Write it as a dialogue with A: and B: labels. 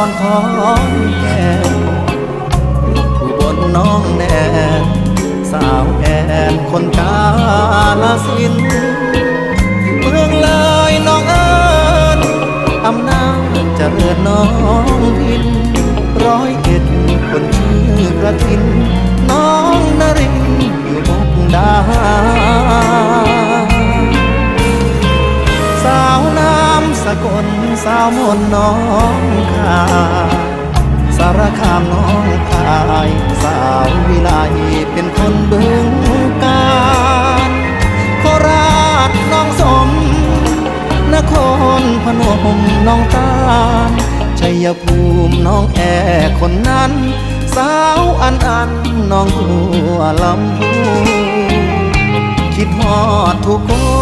A: รของแก่อุบลน้องแนนสาวแอนคนกาลสินธุ์เมืองเลยน้องเอิญอำนาจเจริญน้องพิน101คนชื่อกระทินน้องนรินอยู่มุกดาหารสาวน้ำสกลสาวมนน้องคาสารคามน้องคายสาววิไลเป็นคนบึงกาฬโคราชน้องสมนครพนมน้องตาลชัยภูมิน้องแอคนนั้นสาวอันน้องหัวลำพูคิดฮอดทุกคน